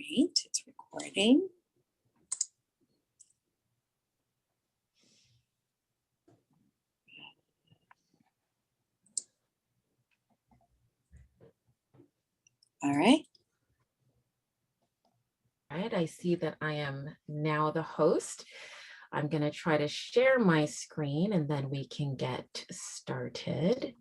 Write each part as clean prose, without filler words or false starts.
Great, it's recording. All right. All right, I see that I am now the host. I'm going to try to share my screen and then we can get started.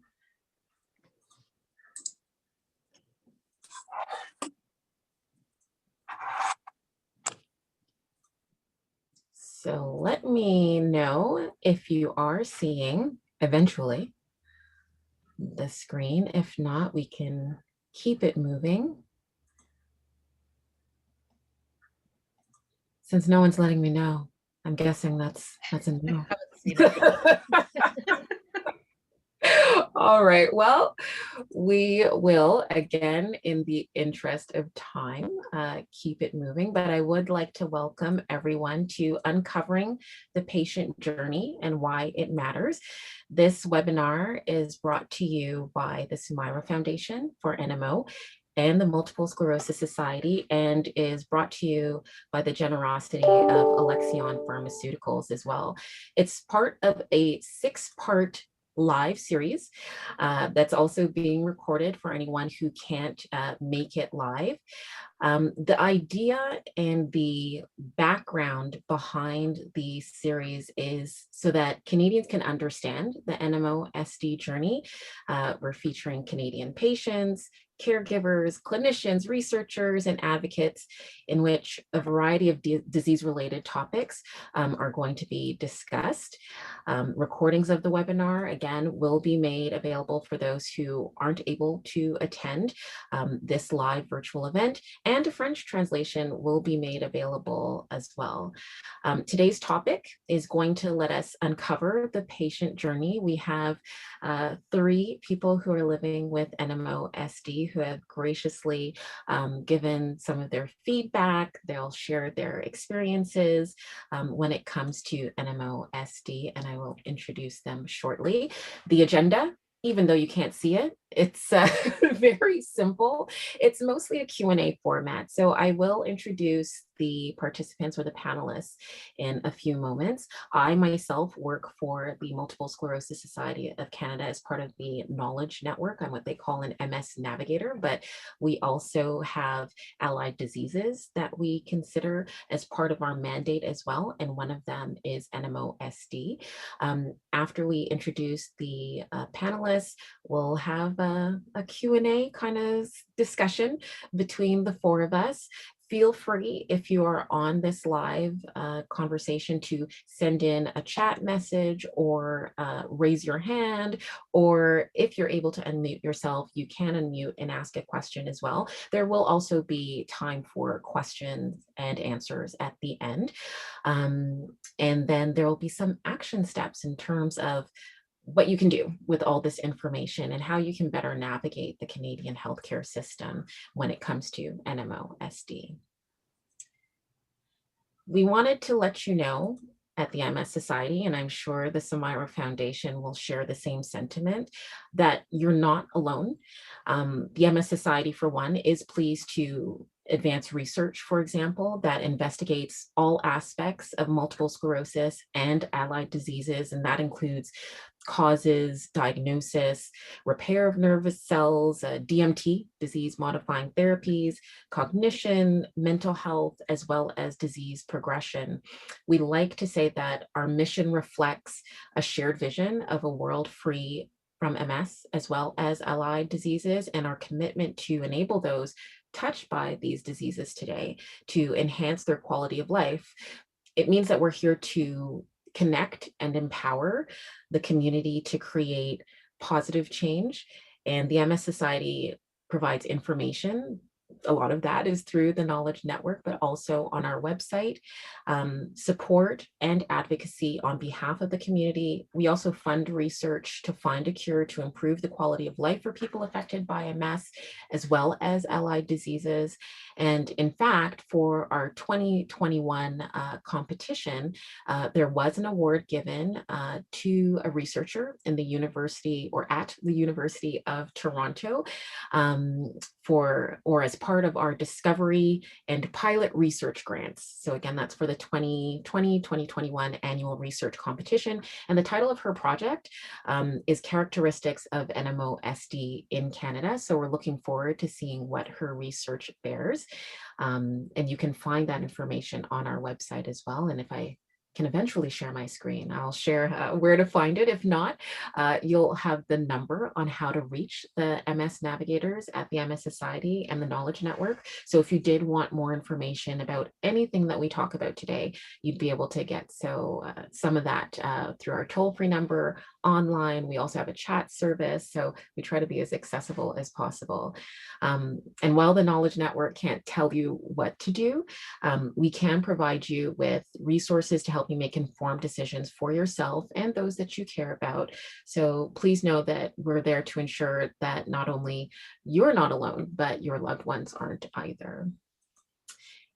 So let me know if you are seeing eventually the screen. If not, we can keep it moving. Since no one's letting me know, I'm guessing that's a no. All right, well, we will, again, in the interest of time, keep it moving, but I would like to welcome everyone to Uncovering the Patient Journey and Why It Matters. This webinar is brought to you by the Sumaira Foundation for NMO and the Multiple Sclerosis Society, and is brought to you by the generosity of Alexion Pharmaceuticals as well. It's part of a 6-part live series that's also being recorded for anyone who can't make it live. The idea and the background behind the series is so that Canadians can understand the NMOSD journey. We're featuring Canadian patients, caregivers, clinicians, researchers, and advocates, in which a variety of disease-related topics are going to be discussed. Recordings of the webinar, again, will be made available for those who aren't able to attend this live virtual event, and a French translation will be made available as well. Today's topic is going to let us uncover the patient journey. We have 3 people who are living with NMOSD who have graciously given some of their feedback. They'll share their experiences when it comes to NMOSD, and I will introduce them shortly. The agenda, even though you can't see it, it's very simple. It's mostly a Q&A format. So I will introduce the participants or the panelists in a few moments. I myself work for the Multiple Sclerosis Society of Canada as part of the Knowledge Network. I'm what they call an MS Navigator, but we also have allied diseases that we consider as part of our mandate as well. And one of them is NMOSD. After we introduce the panelists, we'll have a Q&A kind of discussion between the 4 of us. Feel free, if you are on this live conversation, to send in a chat message or raise your hand, or if you're able to unmute yourself, you can unmute and ask a question as well. There will also be time for questions and answers at the end. And then there will be some action steps in terms of what you can do with all this information and how you can better navigate the Canadian healthcare system when it comes to NMOSD. We wanted to let you know at the MS Society, and I'm sure the Sumaira Foundation will share the same sentiment, that you're not alone. The MS Society, for one, is pleased to advance research, for example, that investigates all aspects of multiple sclerosis and allied diseases, and that includes causes, diagnosis, repair of nervous cells, DMT, disease-modifying therapies, cognition, mental health, as well as disease progression. We like to say that our mission reflects a shared vision of a world free from MS, as well as allied diseases, and our commitment to enable those touched by these diseases today to enhance their quality of life. It means that we're here to connect and empower the community to create positive change. And the MS Society provides information. A lot of that is through the Knowledge Network, but also on our website, support and advocacy on behalf of the community. We also fund research to find a cure to improve the quality of life for people affected by MS, as well as allied diseases. And in fact, for our 2021 competition, there was an award given to a researcher in the university, or at the University of Toronto, or as part of our discovery and pilot research grants. So again, that's for the 2020-2021 annual research competition. And the title of her project is Characteristics of NMOSD in Canada. So we're looking forward to seeing what her research bears. And you can find that information on our website as well. And if I can eventually share my screen, I'll share where to find it. If not, you'll have the number on how to reach the MS navigators at the MS Society and the Knowledge Network. So if you did want more information about anything that we talk about today, you'd be able to get some of that through our toll-free number online. We also have a chat service, so we try to be as accessible as possible. And while the Knowledge Network can't tell you what to do, we can provide you with resources to help you make informed decisions for yourself and those that you care about. So please know that we're there to ensure that not only you're not alone, but your loved ones aren't either.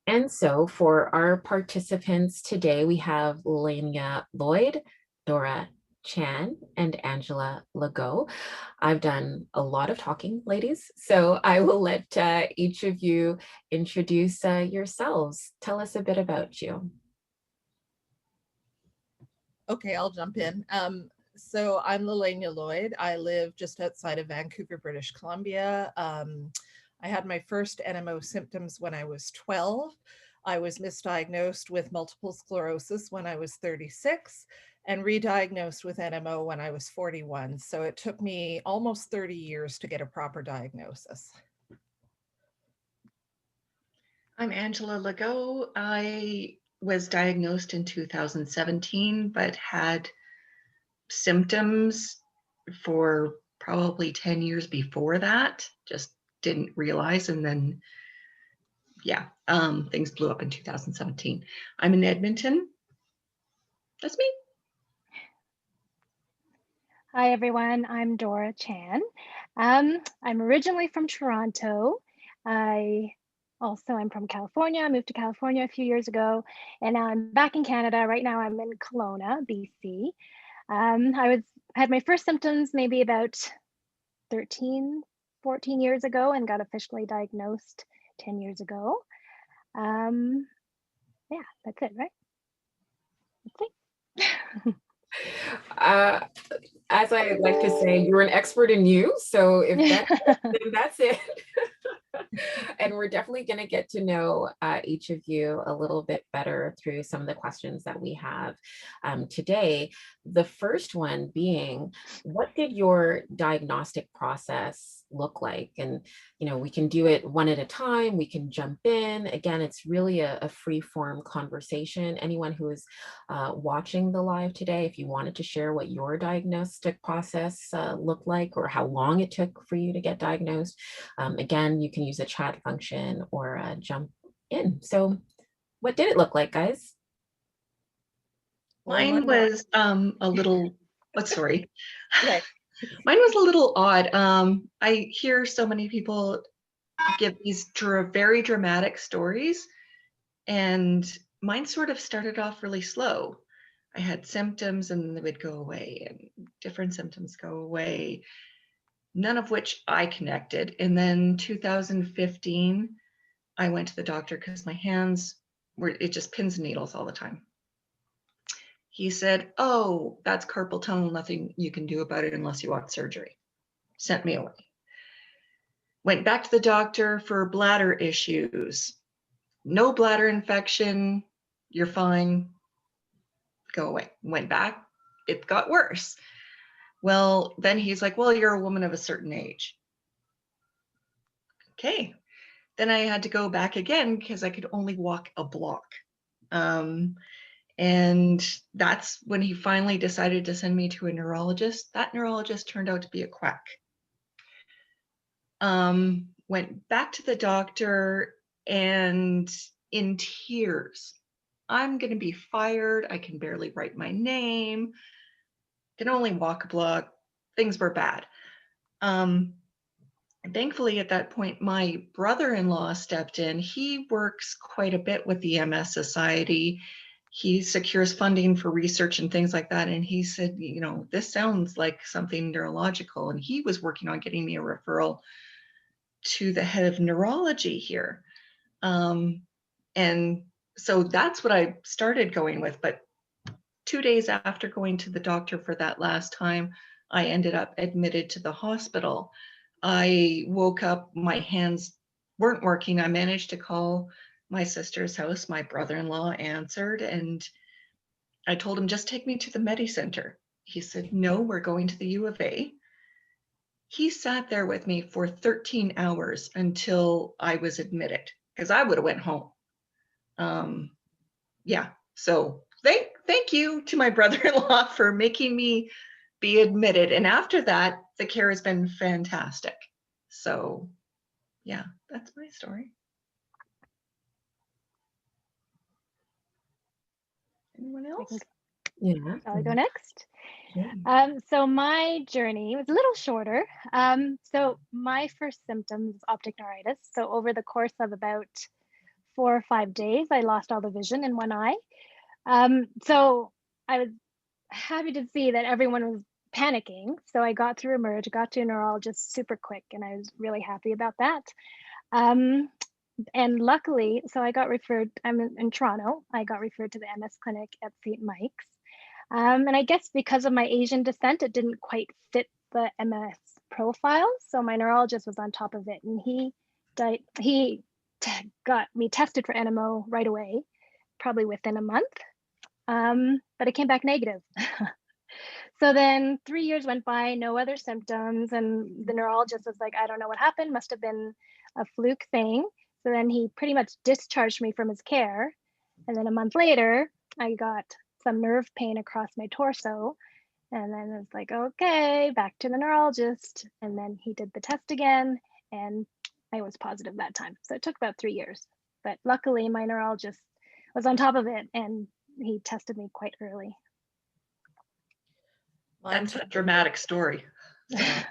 And so for our participants today, we have Lelainia Lloyd, Dora Chan, and Angela Legault. I've done a lot of talking, ladies, so I will let each of you introduce yourselves. Tell us a bit about you. Okay, I'll jump in. So I'm Lelainia Lloyd. I live just outside of Vancouver, British Columbia. I had my first NMO symptoms when I was 12. I was misdiagnosed with multiple sclerosis when I was 36 and re-diagnosed with NMO when I was 41. So it took me almost 30 years to get a proper diagnosis. I'm Angela Legault. I was diagnosed in 2017, but had symptoms for probably 10 years before that, just didn't realize. And then, yeah, things blew up in 2017. I'm in Edmonton. That's me. Hi, everyone. I'm Dora Chan. I'm originally from Toronto. I'm from California. I moved to California a few years ago, and now I'm back in Canada. Right now, I'm in Kelowna, BC. I had my first symptoms maybe about 13, 14 years ago, and got officially diagnosed 10 years ago. Yeah, that's it, right? That's it. As I like to say, you're an expert in you. So if that's it, then that's it. And we're definitely going to get to know each of you a little bit better through some of the questions that we have today. The first one being, what did your diagnostic process look like? And, you know, we can do it one at a time. We can jump in. Again, it's really a free form conversation. Anyone who is watching the live today, if you wanted to share what your diagnostic process looked like or how long it took for you to get diagnosed, again, you can use the chat function or jump in. So what did it look like, guys? Mine was a little, sorry. Okay. Mine was a little odd. I hear so many people give these very dramatic stories, and mine sort of started off really slow. I had symptoms and they would go away, and different symptoms go away, none of which I connected. And then 2015, I went to the doctor because my hands it just pins and needles all the time. He said, "Oh, that's carpal tunnel, nothing you can do about it unless you want surgery." Sent me away. Went back to the doctor for bladder issues. No bladder infection, you're fine, go away. Went back, it got worse. Well, then he's like, "Well, you're a woman of a certain age." Okay. Then I had to go back again because I could only walk a block. And that's when he finally decided to send me to a neurologist. That neurologist turned out to be a quack. Went back to the doctor and in tears, "I'm going to be fired. I can barely write my name. Can only walk a block." Things were bad. Thankfully, at that point, my brother-in-law stepped in. He works quite a bit with the MS Society. He secures funding for research and things like that. And he said, "You know, this sounds like something neurological." And he was working on getting me a referral to the head of neurology here. And so that's what I started going with. But 2 days after going to the doctor for that last time, I ended up admitted to the hospital. I woke up, my hands weren't working. I managed to call my sister's house. My brother-in-law answered, and I told him, just take me to the Medi Center. He said, no, we're going to the U of A. He sat there with me for 13 hours until I was admitted, because I would have went home. Yeah, so thank you to my brother-in-law for making me be admitted. And after that, the care has been fantastic. So yeah, that's my story. Anyone else? Yeah. Shall I go next? Okay. So my journey was a little shorter. So my first symptoms was optic neuritis. So over the course of about 4 or 5 days, I lost all the vision in one eye. So I was happy to see that everyone was panicking. So I got through Emerge, got to a neurologist super quick, and I was really happy about that. And luckily, so I got referred, I'm in Toronto, I got referred to the MS clinic at St. Mike's. And I guess because of my Asian descent, it didn't quite fit the MS profile. So my neurologist was on top of it, and he got me tested for NMO right away, probably within a month. But it came back negative. So then 3 years went by, no other symptoms. And the neurologist was like, I don't know what happened, must have been a fluke thing. So then he pretty much discharged me from his care. And then a month later, I got some nerve pain across my torso. And then it was like, okay, back to the neurologist. And then he did the test again, and I was positive that time. So it took about 3 years. But luckily, my neurologist was on top of it, and he tested me quite early. That's a dramatic story. Yeah.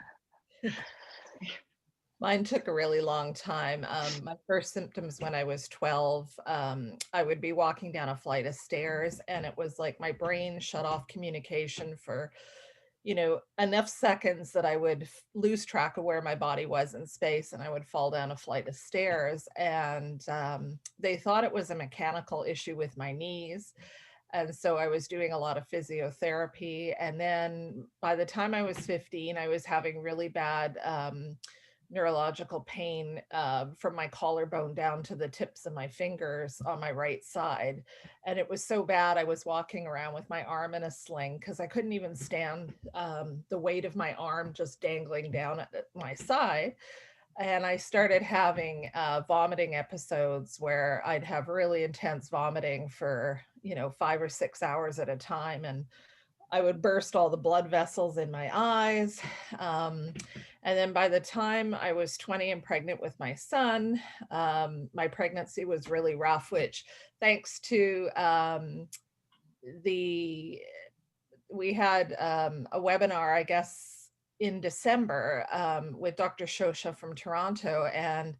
Mine took a really long time. My first symptoms when I was 12, I would be walking down a flight of stairs, and it was like my brain shut off communication for, enough seconds that I would lose track of where my body was in space, and I would fall down a flight of stairs. And they thought it was a mechanical issue with my knees. And so I was doing a lot of physiotherapy. And then by the time I was 15, I was having really bad neurological pain from my collarbone down to the tips of my fingers on my right side. And it was so bad, I was walking around with my arm in a sling because I couldn't even stand the weight of my arm just dangling down at my side. And I started having vomiting episodes where I'd have really intense vomiting for, 5 or 6 hours at a time. And I would burst all the blood vessels in my eyes. And then by the time I was 20 and pregnant with my son, my pregnancy was really rough, which thanks to we had a webinar, I guess, in December with Dr. Shosha from Toronto. And,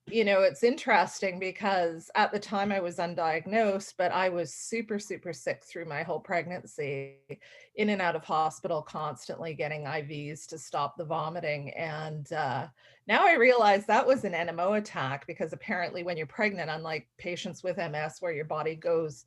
it's interesting because at the time I was undiagnosed, but I was super, super sick through my whole pregnancy, in and out of hospital, constantly getting IVs to stop the vomiting. And now I realize that was an NMO attack, because apparently when you're pregnant, unlike patients with MS where your body goes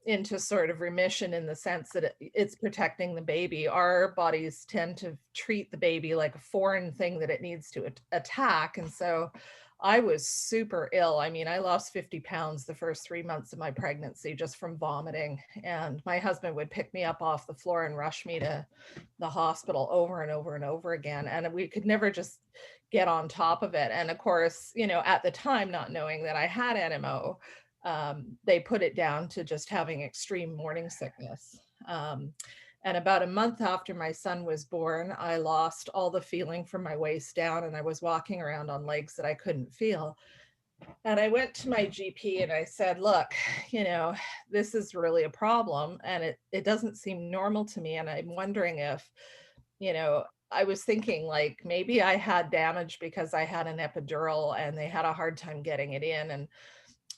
into sort of remission in the sense that it's protecting the baby, our bodies tend to treat the baby like a foreign thing that it needs to attack. And so I was super ill. I mean, I lost 50 pounds the first 3 months of my pregnancy just from vomiting. And my husband would pick me up off the floor and rush me to the hospital over and over and over again. And we could never just get on top of it. And of course, at the time, not knowing that I had NMO, they put it down to just having extreme morning sickness. And about a month after my son was born, I lost all the feeling from my waist down, and I was walking around on legs that I couldn't feel. And I went to my GP and I said, look, this is really a problem, and it doesn't seem normal to me. And I'm wondering if, I was thinking like maybe I had damage because I had an epidural and they had a hard time getting it in.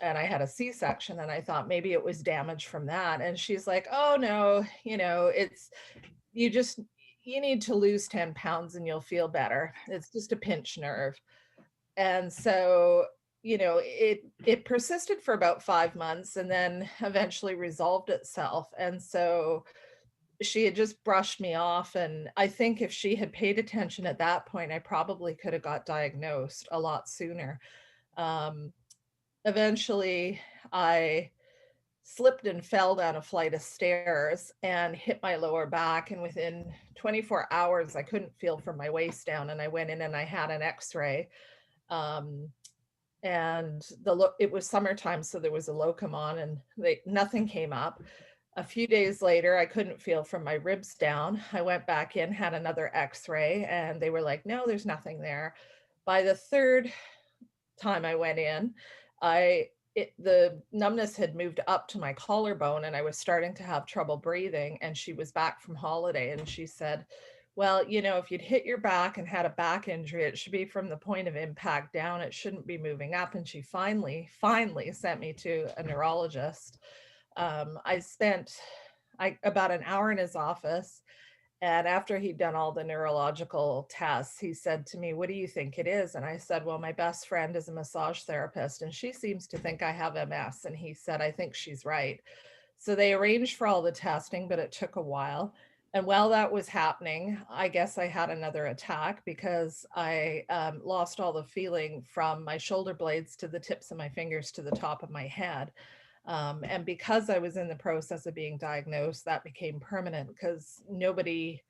And I had a C-section, and I thought maybe it was damage from that. And she's like, oh no, it's, you need to lose 10 pounds and you'll feel better. It's just a pinched nerve. And so, it persisted for about 5 months and then eventually resolved itself. And so she had just brushed me off. And I think if she had paid attention at that point, I probably could have got diagnosed a lot sooner. Eventually, I slipped and fell down a flight of stairs and hit my lower back. And within 24 hours, I couldn't feel from my waist down. And I went in and I had an x-ray. And it was summertime, so there was a locum on, and nothing came up. A few days later, I couldn't feel from my ribs down. I went back in, had another x-ray, and they were like, no, there's nothing there. By the third time I went in, the numbness had moved up to my collarbone, and I was starting to have trouble breathing. And she was back from holiday, and she said, well, if you'd hit your back and had a back injury, it should be from the point of impact down. It shouldn't be moving up. And she finally sent me to a neurologist. I spent about an hour in his office. And after he'd done all the neurological tests, he said to me, what do you think it is? And I said, well, my best friend is a massage therapist, and she seems to think I have MS. And he said, I think she's right. So they arranged for all the testing, but it took a while. And while that was happening, I guess I had another attack because I lost all the feeling from my shoulder blades to the tips of my fingers to the top of my head. And because I was in the process of being diagnosed, that became permanent because nobody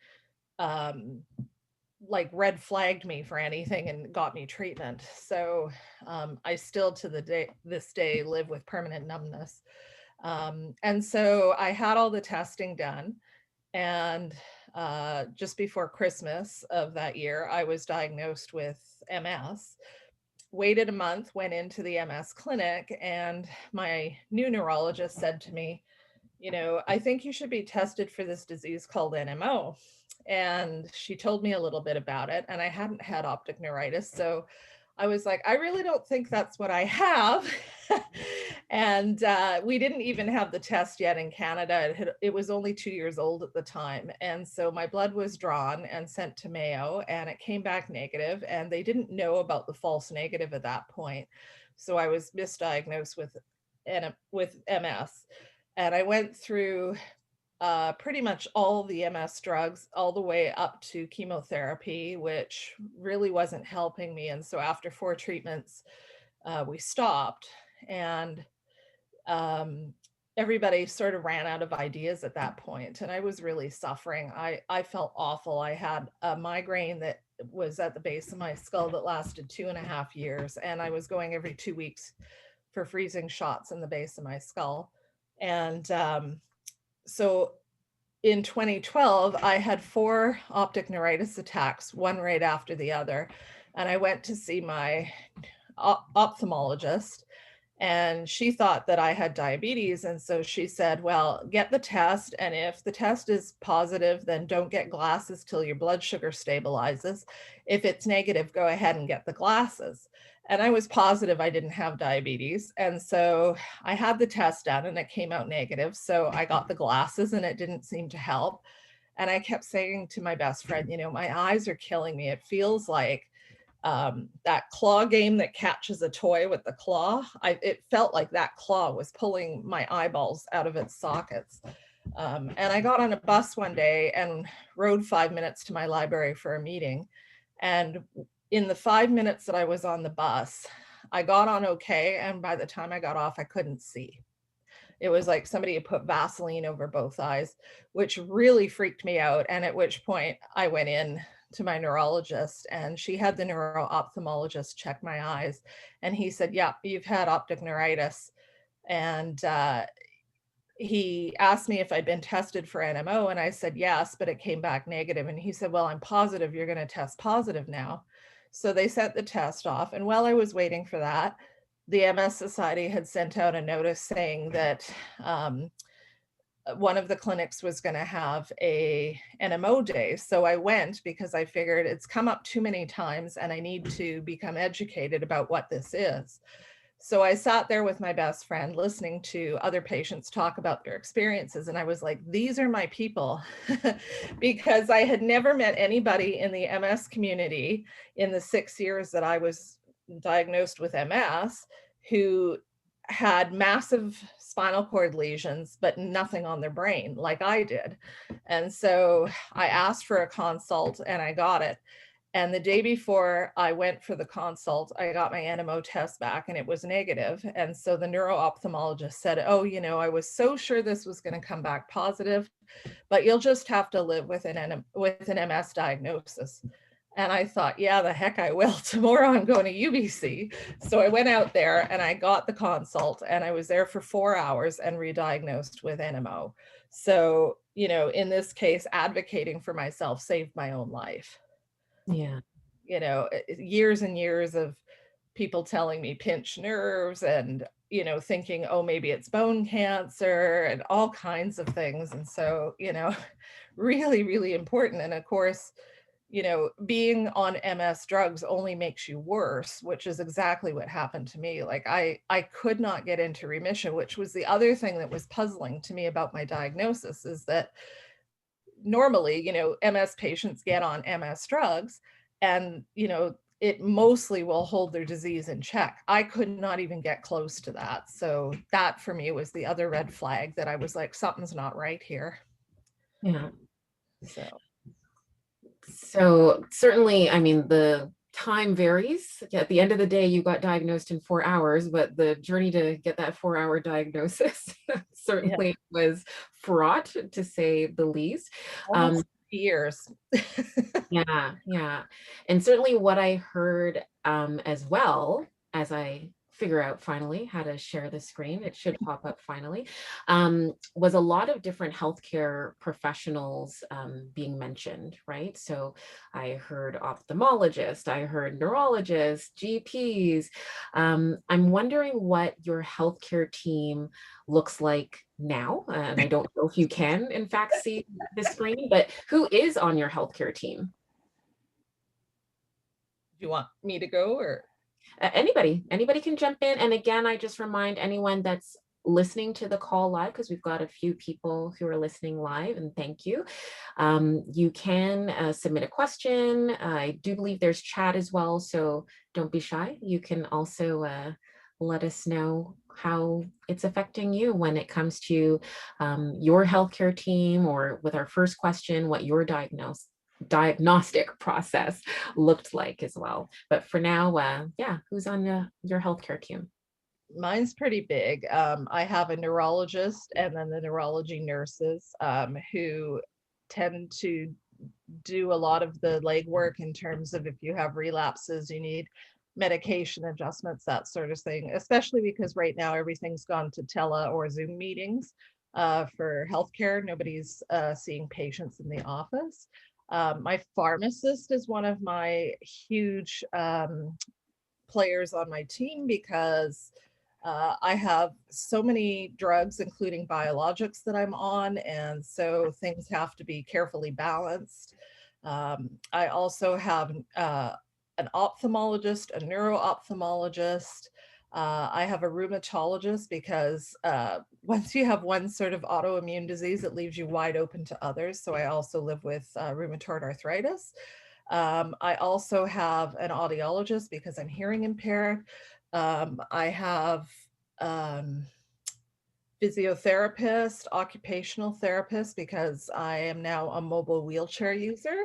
red flagged me for anything and got me treatment. So I still to this day live with permanent numbness. And so I had all the testing done. And just before Christmas of that year, I was diagnosed with MS. Waited a month, went into the MS clinic, and my new neurologist said to me, I think you should be tested for this disease called NMO. And she told me a little bit about it, and I hadn't had optic neuritis. So I was like, I really don't think that's what I have. And we didn't even have the test yet in Canada. It was only 2 years old at the time. And so my blood was drawn and sent to Mayo, and it came back negative, and they didn't know about the false negative at that point. So I was misdiagnosed with MS. And I went through pretty much all the MS drugs all the way up to chemotherapy, which really wasn't helping me. And so after 4 treatments, we stopped. And everybody sort of ran out of ideas at that point, and I was really suffering. I felt awful. I had a migraine that was at the base of my skull that lasted 2.5 years, and I was going every 2 weeks for freezing shots in the base of my skull. And so in 2012, I had 4 optic neuritis attacks, one right after the other, and I went to see my ophthalmologist. And she thought that I had diabetes. And so she said, well, get the test. And if the test is positive, then don't get glasses till your blood sugar stabilizes. If it's negative, go ahead and get the glasses. And I was positive I didn't have diabetes. And so I had the test done and it came out negative. So I got the glasses and it didn't seem to help. And I kept saying to my best friend, my eyes are killing me. It feels like that claw game that catches a toy with the claw. It felt like that claw was pulling my eyeballs out of its sockets. And I got on a bus one day and rode 5 minutes to my library for a meeting. And in the 5 minutes that I was on the bus, I got on okay. And by the time I got off, I couldn't see. It was like somebody had put Vaseline over both eyes, which really freaked me out. And at which point I went in to my neurologist, and she had the neuro-ophthalmologist check my eyes, and he said, yeah, you've had optic neuritis. And he asked me if I'd been tested for NMO, and I said yes, but it came back negative. And he said, well, I'm positive you're going to test positive now. So they sent the test off, and while I was waiting for that, the MS Society had sent out a notice saying that one of the clinics was going to have a NMO day. So I went because I figured it's come up too many times and I need to become educated about what this is. So I sat there with my best friend listening to other patients talk about their experiences. And I was like, these are my people, because I had never met anybody in the MS community in the 6 years that I was diagnosed with MS who had massive spinal cord lesions, but nothing on their brain like I did. And so I asked for a consult and I got it. And the day before I went for the consult, I got my NMO test back and it was negative. And so the neuro-ophthalmologist said, oh, you know, I was so sure this was going to come back positive, but you'll just have to live with an MS diagnosis. And I thought, yeah, the heck I will. Tomorrow I'm going to UBC. So I went out there and I got the consult and I was there for 4 hours and re-diagnosed with NMO. So, you know, in this case, advocating for myself saved my own life. Yeah. You know, years and years of people telling me pinch nerves and, you know, thinking, oh, maybe it's bone cancer and all kinds of things. And so, you know, really, really important. And of course, you know, being on MS drugs only makes you worse, which is exactly what happened to me. Like I could not get into remission, which was the other thing that was puzzling to me about my diagnosis, is that normally, you know, MS patients get on MS drugs and, you know, it mostly will hold their disease in check. I could not even get close to that. So that for me was the other red flag that I was like, something's not right here. Yeah. So Certainly, I mean, the time varies. At the end of the day, you got diagnosed in 4 hours, but the journey to get that 4-hour diagnosis certainly was fraught, to say the least. almost years. Yeah. And certainly what I heard as well, as I figure out finally how to share the screen, it should pop up finally, was a lot of different healthcare professionals being mentioned, right? So I heard ophthalmologist, I heard neurologist, GPs. I'm wondering what your healthcare team looks like now. And I don't know if you can, in fact, see the screen, but who is on your healthcare team? Do you want me to go or? Anybody can jump in. And again, I just remind anyone that's listening to the call live, because we've got a few people who are listening live, and thank you. You can submit a question. I do believe there's chat as well, so don't be shy. You can also let us know how it's affecting you when it comes to your healthcare team, or with our first question, what your diagnostic process looked like as well. But for now, yeah, who's on your healthcare team? Mine's pretty big. I have a neurologist and then the neurology nurses who tend to do a lot of the legwork in terms of if you have relapses, you need medication adjustments, that sort of thing, especially because right now everything's gone to tele or Zoom meetings for healthcare. Nobody's seeing patients in the office. My pharmacist is one of my huge players on my team because I have so many drugs, including biologics, that I'm on, and so things have to be carefully balanced. I also have an ophthalmologist, a neuro-ophthalmologist. I have a rheumatologist because once you have one sort of autoimmune disease, it leaves you wide open to others. So I also live with rheumatoid arthritis. I also have an audiologist because I'm hearing impaired. I have physiotherapist, occupational therapist, because I am now a mobile wheelchair user,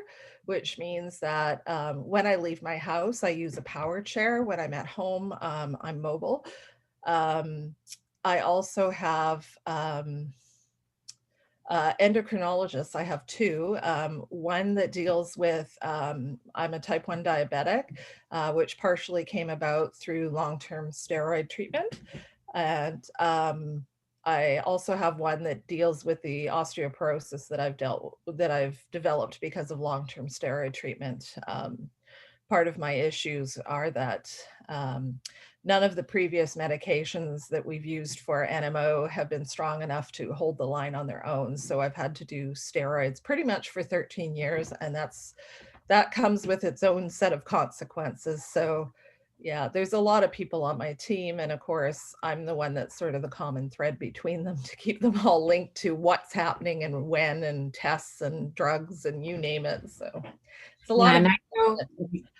which means that when I leave my house, I use a power chair. When I'm at home, I'm mobile. I also have endocrinologists. I have two. One that deals with, I'm a type 1 diabetic, which partially came about through long-term steroid treatment. And I also have one that deals with the osteoporosis that I've developed because of long-term steroid treatment. Part of my issues are that none of the previous medications that we've used for NMO have been strong enough to hold the line on their own. So I've had to do steroids pretty much for 13 years, and that comes with its own set of consequences. So yeah, there's a lot of people on my team, and of course, I'm the one that's sort of the common thread between them to keep them all linked to what's happening and when, and tests and drugs and you name it. So it's a lot of. And I know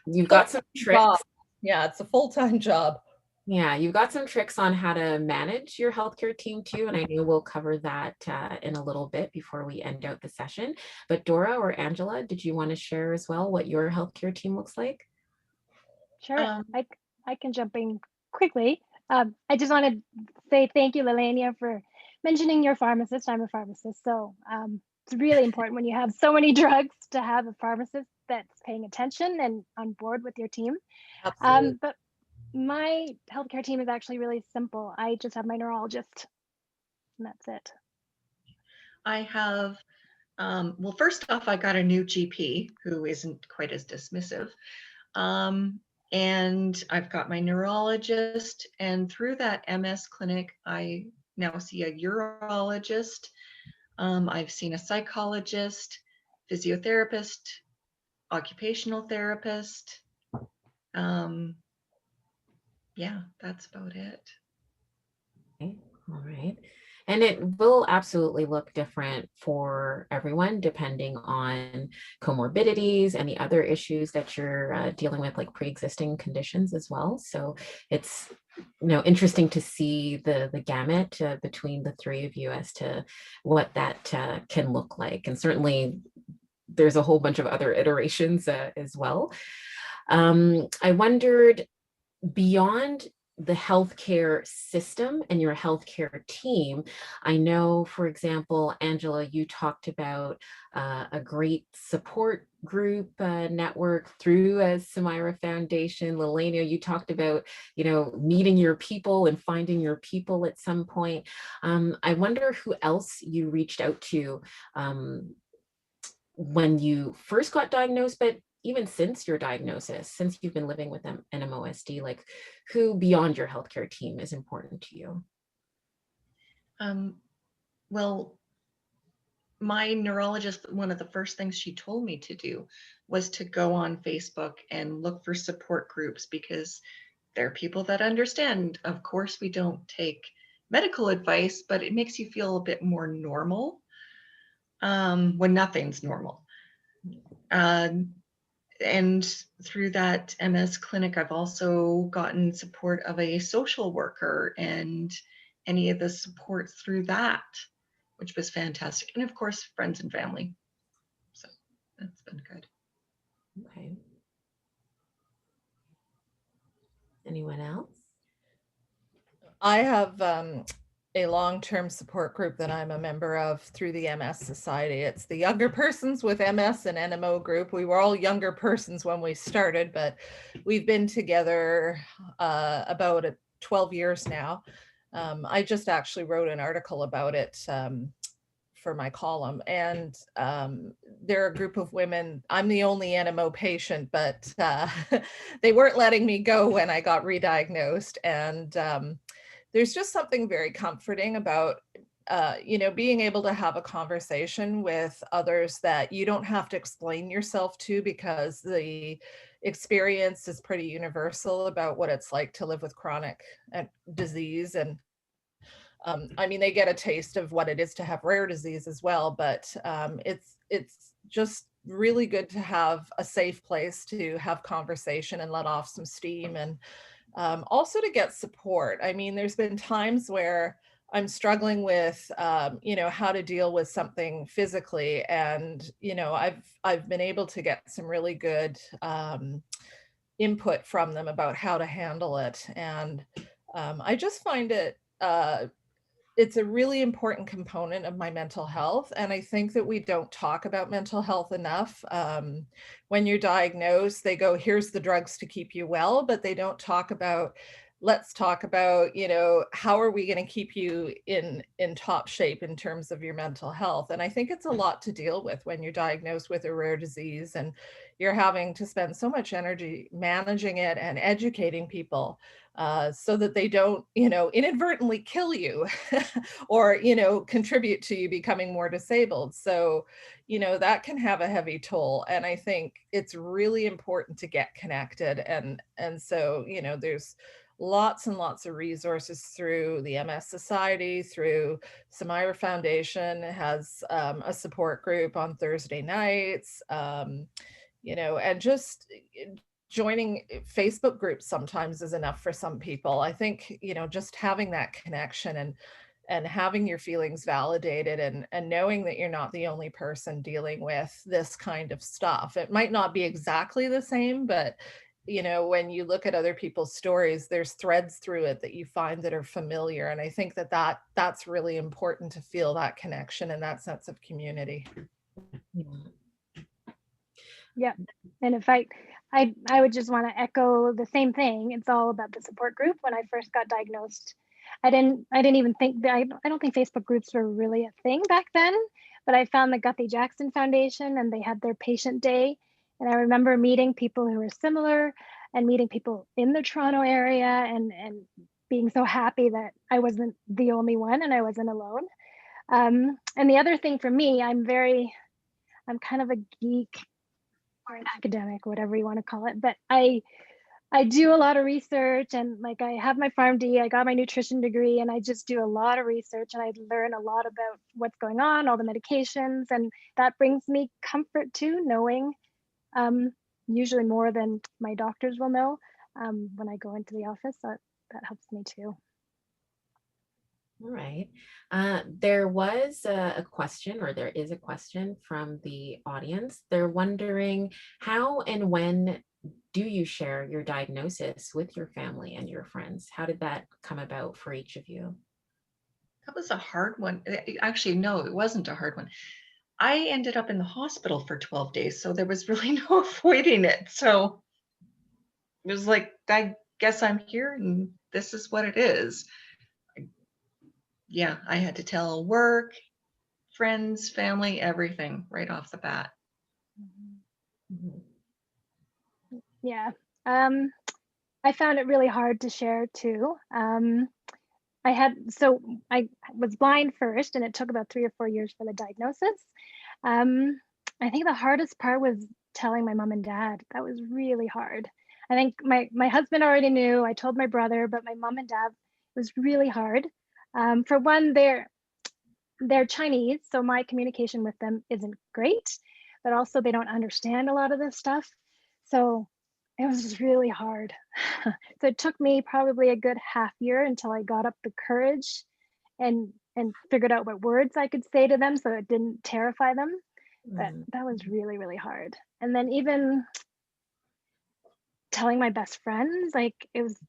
you've got some tricks. Yeah, it's a full-time job. Yeah, you've got some tricks on how to manage your healthcare team too, and I know we'll cover that in a little bit before we end out the session. But Dora or Angela, did you want to share as well what your healthcare team looks like? Sure, Um, I can jump in quickly. I just want to say thank you, Lelainia, for mentioning your pharmacist. I'm a pharmacist, so it's really important when you have so many drugs to have a pharmacist that's paying attention and on board with your team. Absolutely. But my healthcare team is actually really simple. I just have my neurologist, and that's it. I have, well, first off, I got a new GP who isn't quite as dismissive. And I've got my neurologist, and through that MS clinic, I now see a urologist. I've seen a psychologist, physiotherapist, occupational therapist. Yeah, that's about it. Okay, all right. And it will absolutely look different for everyone depending on comorbidities and the other issues that you're dealing with, like pre-existing conditions as well. So it's interesting to see the gamut between the three of you as to what that can look like. And certainly there's a whole bunch of other iterations as well. I wondered, beyond the healthcare system and your healthcare team, I know, for example, Angela, you talked about a great support group network through a Samira Foundation. Lelainia, you talked about, meeting your people and finding your people at some point. I wonder who else you reached out to when you first got diagnosed, but even since your diagnosis, since you've been living with NMOSD, like who beyond your healthcare team is important to you? Well, my neurologist, one of the first things she told me to do was to go on Facebook and look for support groups, because there are people that understand. Of course, we don't take medical advice, but it makes you feel a bit more normal when nothing's normal. And through that MS clinic, I've also gotten support of a social worker and any of the support through that, which was fantastic. And of course, friends and family. So that's been good. Okay. Anyone else? I have a long-term support group that I'm a member of through the MS Society. It's the Younger Persons with MS and NMO group. We were all younger persons when we started, but we've been together about 12 years now. I just actually wrote an article about it for my column, and they're a group of women. I'm the only NMO patient, but they weren't letting me go when I got re-diagnosed, and there's just something very comforting about being able to have a conversation with others that you don't have to explain yourself to, because the experience is pretty universal about what it's like to live with chronic disease. And I mean, they get a taste of what it is to have rare disease as well, but it's just really good to have a safe place to have conversation and let off some steam, and also to get support. I mean, there's been times where I'm struggling with, how to deal with something physically, and I've been able to get some really good input from them about how to handle it, and I just find it. It's a really important component of my mental health. And I think that we don't talk about mental health enough. When you're diagnosed, they go, here's the drugs to keep you well, but they don't talk about, let's talk about, how are we going to keep you in top shape in terms of your mental health? And I think it's a lot to deal with when you're diagnosed with a rare disease, and you're having to spend so much energy managing it and educating people so that they don't, inadvertently kill you or, contribute to you becoming more disabled. So, that can have a heavy toll. And I think it's really important to get connected. And so, there's lots and lots of resources through the MS Society, through Samira Foundation has a support group on Thursday nights, and just joining Facebook groups sometimes is enough for some people. I think, you know, just having that connection and having your feelings validated and knowing that you're not the only person dealing with this kind of stuff. It might not be exactly the same, but you know, when you look at other people's stories, there's threads through it that you find that are familiar. And I think that's really important, to feel that connection and that sense of community. Yeah. And if I would just want to echo the same thing. It's all about the support group. When I first got diagnosed, I didn't even think that, I don't think Facebook groups were really a thing back then, but I found the Guthrie Jackson Foundation and they had their patient day. And I remember meeting people who were similar and meeting people in the Toronto area and being so happy that I wasn't the only one and I wasn't alone. And the other thing for me, I'm kind of a geek or an academic, whatever you want to call it, but I do a lot of research, and like I have my PharmD, I got my nutrition degree, and I just do a lot of research and I learn a lot about what's going on, all the medications, and that brings me comfort too, knowing usually more than my doctors will know when I go into the office. That helps me too. All right. There was a question, or there is a question from the audience. They're wondering, how and when do you share your diagnosis with your family and your friends? How did that come about for each of you? That was a hard one. Actually, no, it wasn't a hard one. I ended up in the hospital for 12 days, so there was really no avoiding it. So it was like, I guess I'm here and this is what it is. Yeah, I had to tell work, friends, family, everything right off the bat. Yeah. I found it really hard to share too. I was blind first, and it took about 3 or 4 years for the diagnosis. I think the hardest part was telling my mom and dad. That was really hard. I think my husband already knew. I told my brother, but my mom and dad, it was really hard. For one, they're Chinese, so my communication with them isn't great, but also they don't understand a lot of this stuff. So it was just really hard. So it took me probably a good half year until I got up the courage and figured out what words I could say to them so it didn't terrify them. But that was really, really hard. And then even telling my best friends, like it was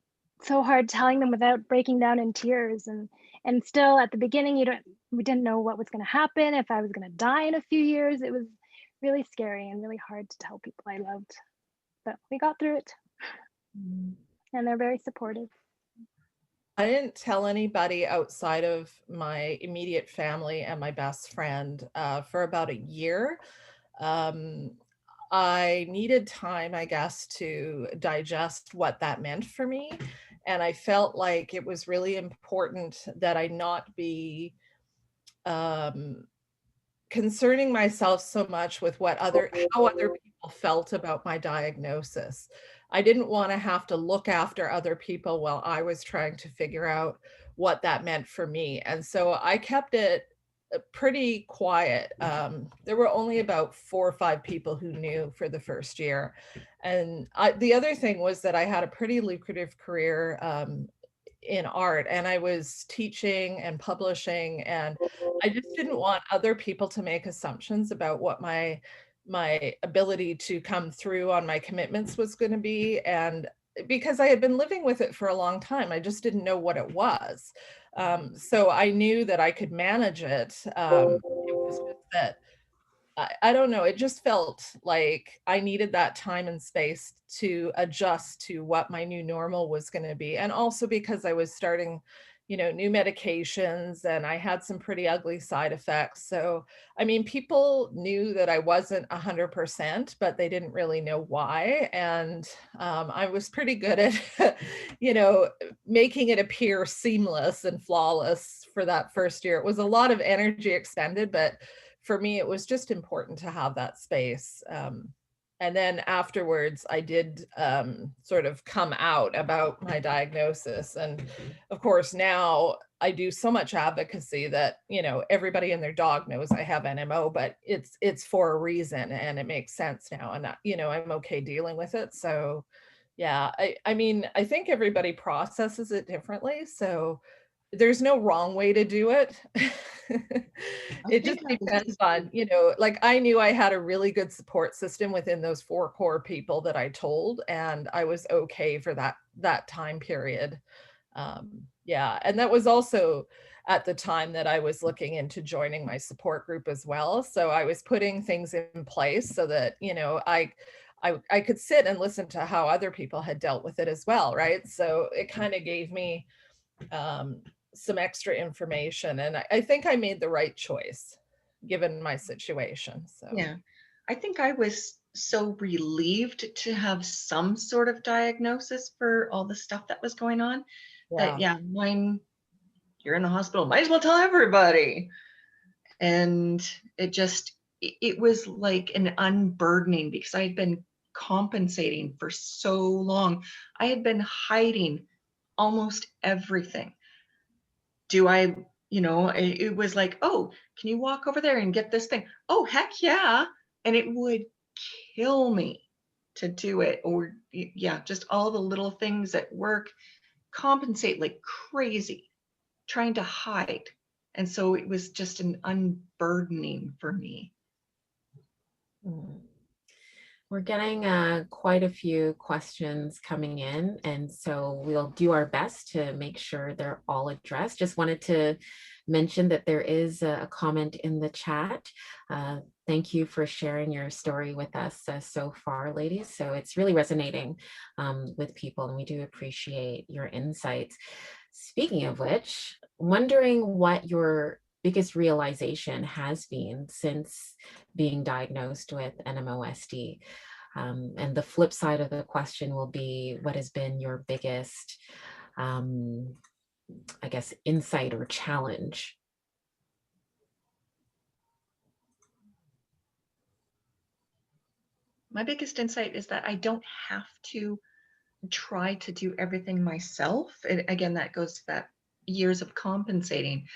so hard telling them without breaking down in tears. And still at the beginning, we didn't know what was going to happen, if I was going to die in a few years. It was really scary and really hard to tell people I loved. But we got through it, and they're very supportive. I didn't tell anybody outside of my immediate family and my best friend for about a year. I needed time, I guess, to digest what that meant for me. And I felt like it was really important that I not be concerning myself so much with how other people felt about my diagnosis. I didn't want to have to look after other people while I was trying to figure out what that meant for me. And so I kept it pretty quiet. There were only about 4 or 5 people who knew for the first year. And the other thing was that I had a pretty lucrative career in art, and I was teaching and publishing, and I just didn't want other people to make assumptions about what my ability to come through on my commitments was going to be. And because I had been living with it for a long time, I just didn't know what it was. So I knew that I could manage it. It was just that I don't know, it just felt like I needed that time and space to adjust to what my new normal was going to be. And also because I was starting, you know, new medications, and I had some pretty ugly side effects. So, I mean, people knew that I wasn't 100%, but they didn't really know why. And I was pretty good at, you know, making it appear seamless and flawless for that first year. It was a lot of energy expended, but for me, it was just important to have that space. And then afterwards, I did sort of come out about my diagnosis. And of course, now I do so much advocacy that, you know, everybody and their dog knows I have NMO, but it's for a reason and it makes sense now. And, you know, I'm okay dealing with it. So yeah, I mean, I think everybody processes it differently. So there's no wrong way to do it. It just depends on, you know, like I knew I had a really good support system within those 4 core people that I told, and I was okay for that time period. Yeah, and that was also at the time that I was looking into joining my support group as well. So I was putting things in place so that, you know, I could sit and listen to how other people had dealt with it as well, right? So it kind of gave me some extra information, and I think I made the right choice given my situation. So Yeah, I think I was so relieved to have some sort of diagnosis for all the stuff that was going on that, yeah, mine, you're in the hospital, might as well tell everybody. And it was like an unburdening, because I had been compensating for so long. I had been hiding almost everything. You know, it was like, oh, can you walk over there and get this thing? Oh, heck yeah. And it would kill me to do it. Or yeah, just all the little things at work, compensate like crazy, trying to hide. And so it was just an unburdening for me. We're getting quite a few questions coming in, and so we'll do our best to make sure they're all addressed. Just wanted to mention that there is a comment in the chat. Thank you for sharing your story with us so far, ladies. So it's really resonating with people, and we do appreciate your insights. Speaking of which, wondering what your biggest realization has been since being diagnosed with NMOSD. And the flip side of the question will be, what has been your biggest, I guess, insight or challenge? My biggest insight is that I don't have to try to do everything myself. And again, that goes to that years of compensating.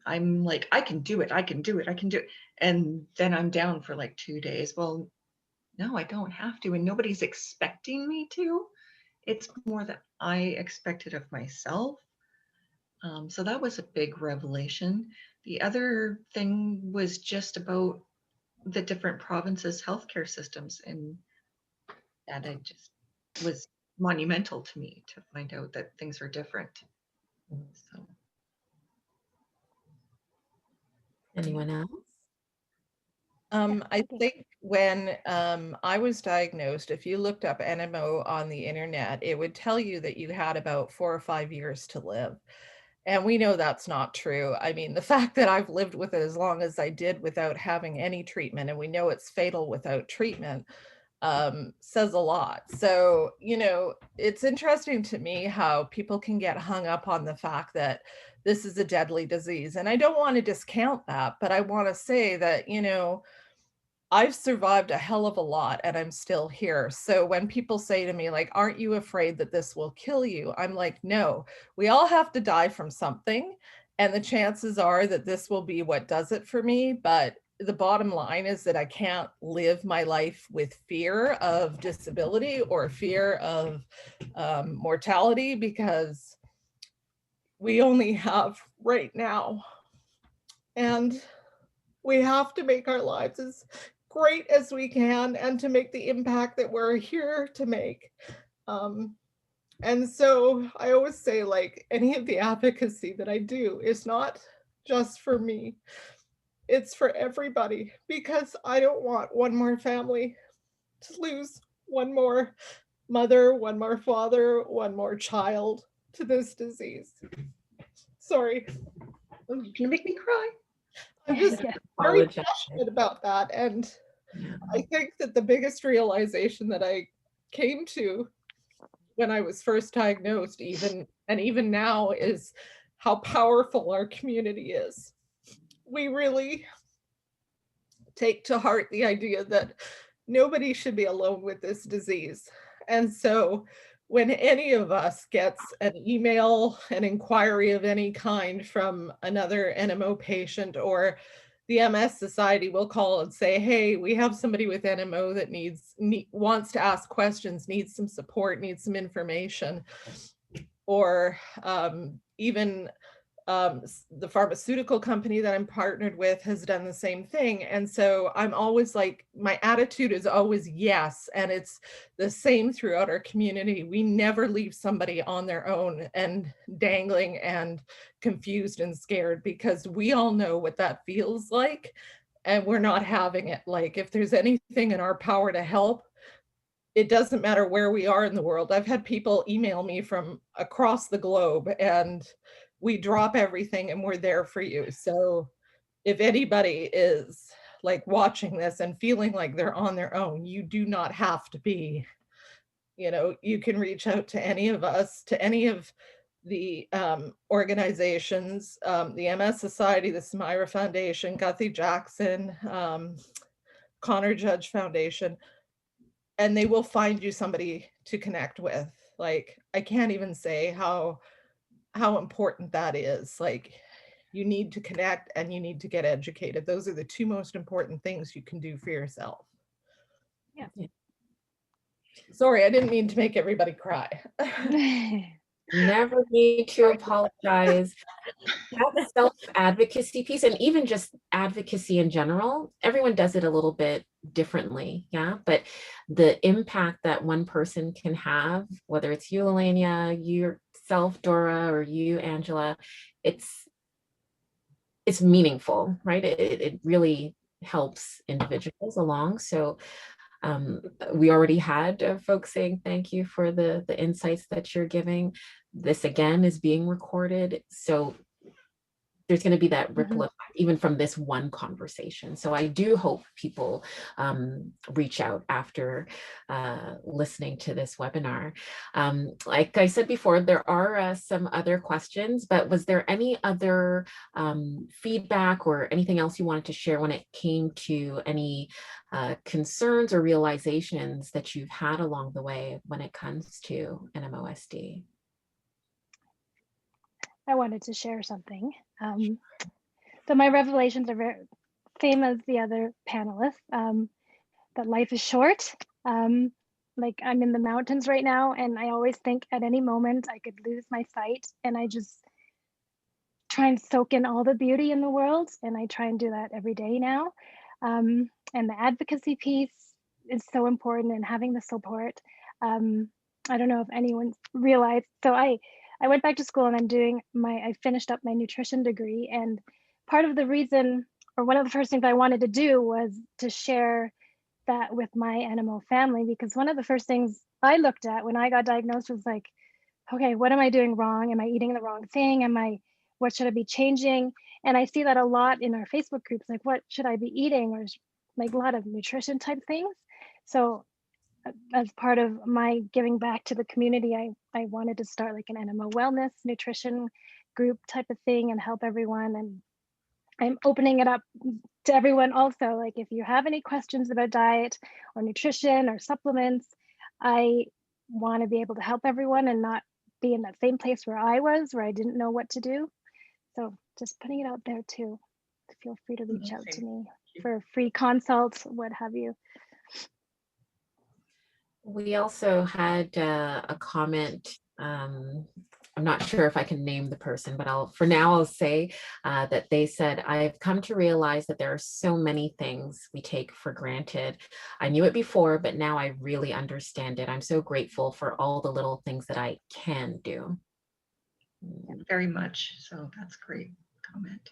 I'm like, I can do it, I can do it, I can do it. And then I'm down for like 2 days. Well, no, I don't have to. And nobody's expecting me to. It's more that I expect it of myself. So that was a big revelation. The other thing was just about the different provinces' healthcare systems. And that I just was monumental to me to find out that things are different. So. Anyone else? I think when I was diagnosed, if you looked up NMO on the internet, it would tell you that you had about 4 or 5 years to live. And we know that's not true. I mean, the fact that I've lived with it as long as I did without having any treatment, and we know it's fatal without treatment, says a lot. So, you know, it's interesting to me how people can get hung up on the fact that this is a deadly disease. And I don't want to discount that, but I want to say that, you know, I've survived a hell of a lot and I'm still here. So when people say to me, like, aren't you afraid that this will kill you? I'm like, no, we all have to die from something. And the chances are that this will be what does it for me. But the bottom line is that I can't live my life with fear of disability or fear of mortality, because we only have right now. And we have to make our lives as great as we can and to make the impact that we're here to make. And so I always say, like, any of the advocacy that I do is not just for me. It's for everybody, because I don't want one more family to lose one more mother, one more father, one more child to this disease. Sorry. You're gonna make me cry. I'm just very passionate about that. And I think that the biggest realization that I came to when I was first diagnosed, even now, is how powerful our community is. We really take to heart the idea that nobody should be alone with this disease. And so when any of us gets an email, an inquiry of any kind from another NMO patient, or the MS Society will call and say, hey, we have somebody with NMO that wants to ask questions, needs some support, needs some information, or even the pharmaceutical company that I'm partnered with has done the same thing. And so I'm always like, my attitude is always yes. And it's the same throughout our community. We never leave somebody on their own and dangling and confused and scared, because we all know what that feels like. And we're not having it. Like, if there's anything in our power to help, it doesn't matter where we are in the world. I've had people email me from across the globe, and we drop everything and we're there for you. So if anybody is like watching this and feeling like they're on their own, you do not have to be. You know, you can reach out to any of us, to any of the organizations, the MS Society, the Smira Foundation, Guthrie Jackson, Connor Judge Foundation, and they will find you somebody to connect with. Like, I can't even say how important that is. Like, you need to connect and you need to get educated. Those are the two most important things you can do for yourself. Yeah. Sorry, I didn't mean to make everybody cry. Never need to apologize. That self-advocacy piece, and even just advocacy in general, everyone does it a little bit differently, yeah? But the impact that one person can have, whether it's you, Lelainia, yourself, Dora, or you, Angela, it's meaningful, right? It really helps individuals along. So we already had folks saying thank you for the insights that you're giving. This again is being recorded, so there's going to be that ripple effect even from this one conversation. So I do hope people reach out after listening to this webinar. Like I said before, there are some other questions, but was there any other feedback or anything else you wanted to share when it came to any concerns or realizations that you've had along the way when it comes to NMOSD? I wanted to share something. So my revelations are very same as the other panelists, that life is short. Like, I'm in the mountains right now, and I always think at any moment I could lose my sight, and I just try and soak in all the beauty in the world, and I try and do that every day now. And the advocacy piece is so important, and having the support. I don't know if anyone's realized, so I went back to school, and I finished up my nutrition degree, and part of the reason, or one of the first things I wanted to do, was to share that with my NMO family, because one of the first things I looked at when I got diagnosed was like, okay, what am I doing wrong? Am I eating the wrong thing? What should I be changing? And I see that a lot in our Facebook groups, like, what should I be eating? Or like a lot of nutrition type things. So as part of my giving back to the community, I wanted to start like an NMO wellness nutrition group type of thing and help everyone. And I'm opening it up to everyone also. Like, if you have any questions about diet or nutrition or supplements, I want to be able to help everyone and not be in that same place where I was, where I didn't know what to do. So just putting it out there too. Feel free to reach out to me for free consults, what have you. We also had a comment. I'm not sure if I can name the person, but for now I'll say that they said, I've come to realize that there are so many things we take for granted. I knew it before, but now I really understand it. I'm so grateful for all the little things that I can do. Very much. So that's a great comment.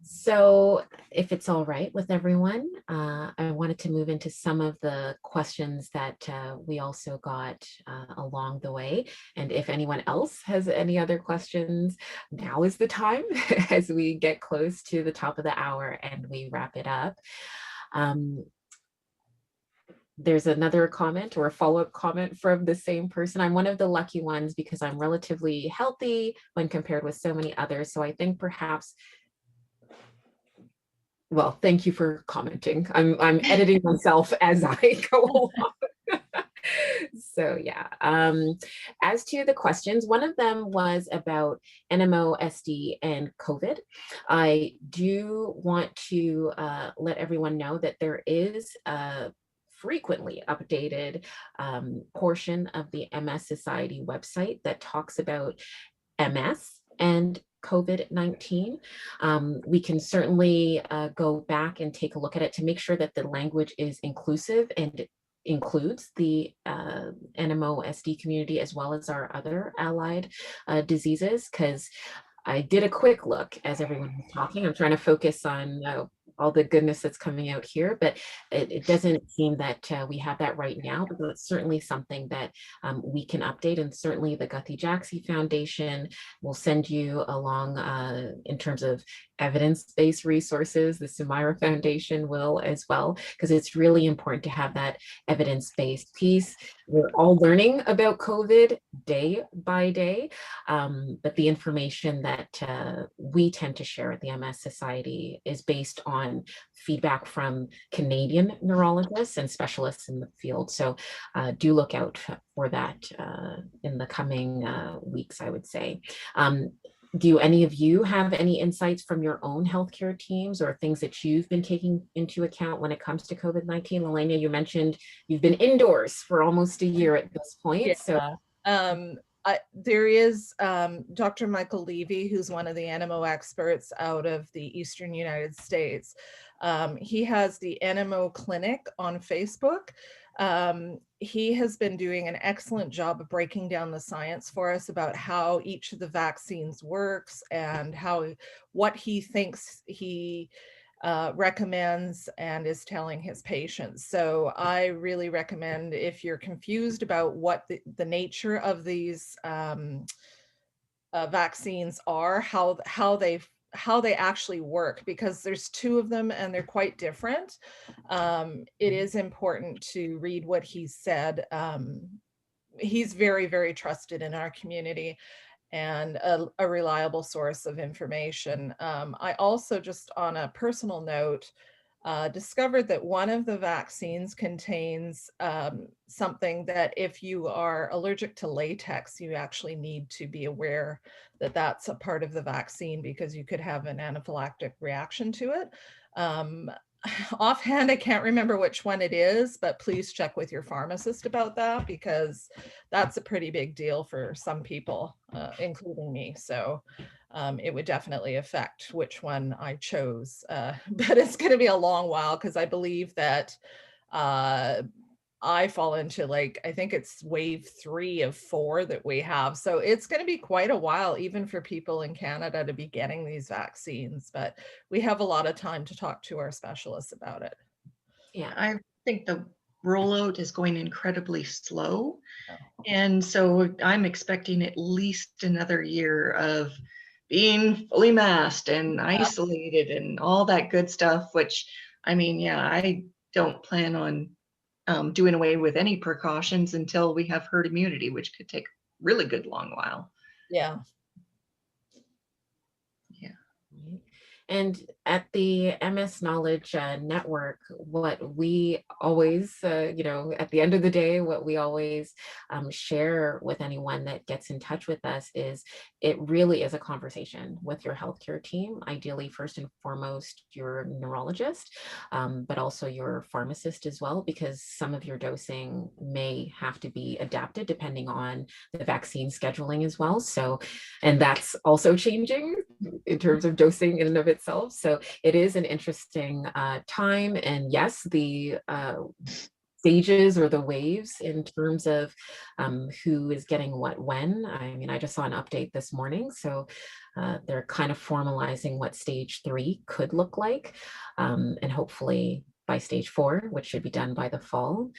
So if it's all right with everyone, I wanted to move into some of the questions that we also got along the way. And if anyone else has any other questions, now is the time as we get close to the top of the hour and we wrap it up. There's another comment or a follow-up comment from the same person. I'm one of the lucky ones because I'm relatively healthy when compared with so many others. So I think perhaps, well, thank you for commenting. I'm editing myself as I go along. So yeah, as to the questions, one of them was about NMOSD and COVID. I do want to let everyone know that there is a frequently updated portion of the MS Society website that talks about MS and COVID-19. We can certainly go back and take a look at it to make sure that the language is inclusive and includes the NMOSD community as well as our other allied diseases, because I did a quick look as everyone was talking. I'm trying to focus on all the goodness that's coming out here, but it doesn't seem that we have that right now, but it's certainly something that we can update. And certainly the Guthrie-Jackson Foundation will send you along in terms of evidence-based resources. The Sumaira Foundation will as well, because it's really important to have that evidence-based piece. We're all learning about COVID day by day, but the information that we tend to share at the MS Society is based on feedback from Canadian neurologists and specialists in the field. So do look out for that in the coming weeks, I would say. Do any of you have any insights from your own healthcare teams or things that you've been taking into account when it comes to COVID-19? Lelainia, you mentioned you've been indoors for almost a year at this point. Yeah. So there is Dr. Michael Levy, who's one of the NMO experts out of the Eastern United States. He has the NMO Clinic on Facebook. He has been doing an excellent job of breaking down the science for us about how each of the vaccines works and what he thinks he recommends and is telling his patients. So I really recommend, if you're confused about what the nature of these vaccines are, how they actually work, because there's two of them and they're quite different. It is important to read what he said. He's very, very trusted in our community and a reliable source of information. I also, just on a personal note, discovered that one of the vaccines contains something that if you are allergic to latex, you actually need to be aware that that's a part of the vaccine, because you could have an anaphylactic reaction to it. Offhand, I can't remember which one it is, but please check with your pharmacist about that, because that's a pretty big deal for some people, including me. So it would definitely affect which one I chose, but it's going to be a long while, because I believe that I fall into, like, I think it's wave 3 of 4 that we have. So it's going to be quite a while, even for people in Canada, to be getting these vaccines, but we have a lot of time to talk to our specialists about it. Yeah, I think the rollout is going incredibly slow. Oh. And so I'm expecting at least another year of being fully masked and isolated and all that good stuff, which, I mean, yeah, I don't plan on doing away with any precautions until we have herd immunity, which could take a really good long while. Yeah. Yeah. And at the MS Knowledge Network, what we always, at the end of the day, what we always share with anyone that gets in touch with us is it really is a conversation with your healthcare team, ideally first and foremost your neurologist, but also your pharmacist as well, because some of your dosing may have to be adapted depending on the vaccine scheduling as well. So, and that's also changing in terms of dosing in and of itself. So it is an interesting time. And yes, the stages or the waves in terms of who is getting what when. I mean, I just saw an update this morning. So they're kind of formalizing what stage 3 could look like. And hopefully by stage 4, which should be done by the fall,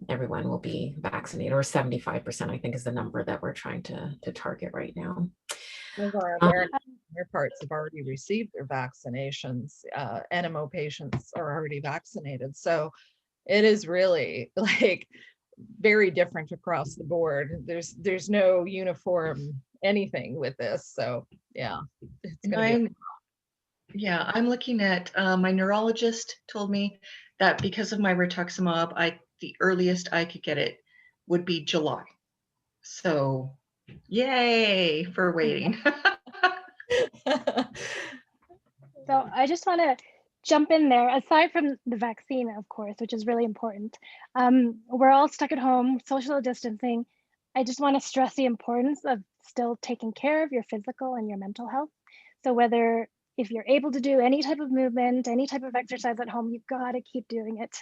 everyone will be vaccinated, or 75%, I think is the number that we're trying to target right now. Some of our American counterparts have already received their vaccinations. NMO patients are already vaccinated. So it is really, like, very different across the board. There's no uniform anything with this. So yeah, it's gonna be. I'm looking at, my neurologist told me that because of my rituximab, the earliest I could get it would be July. So yay for waiting. So I just want to jump in there. Aside from the vaccine, of course, which is really important, we're all stuck at home, social distancing. I just want to stress the importance of still taking care of your physical and your mental health. So whether if you're able to do any type of movement, any type of exercise at home, you've got to keep doing it.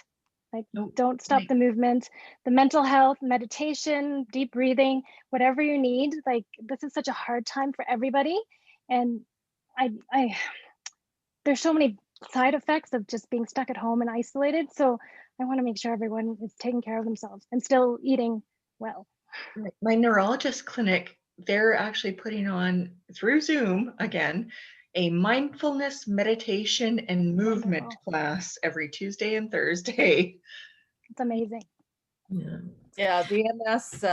Like, don't stop the movement. The mental health, meditation, deep breathing, whatever you need. Like, this is such a hard time for everybody, and there's so many side effects of just being stuck at home and isolated. So I want to make sure everyone is taking care of themselves and still eating well. My neurologist clinic, they're actually putting on through Zoom again, a mindfulness meditation and movement class every Tuesday and Thursday. It's amazing. Yeah, the MS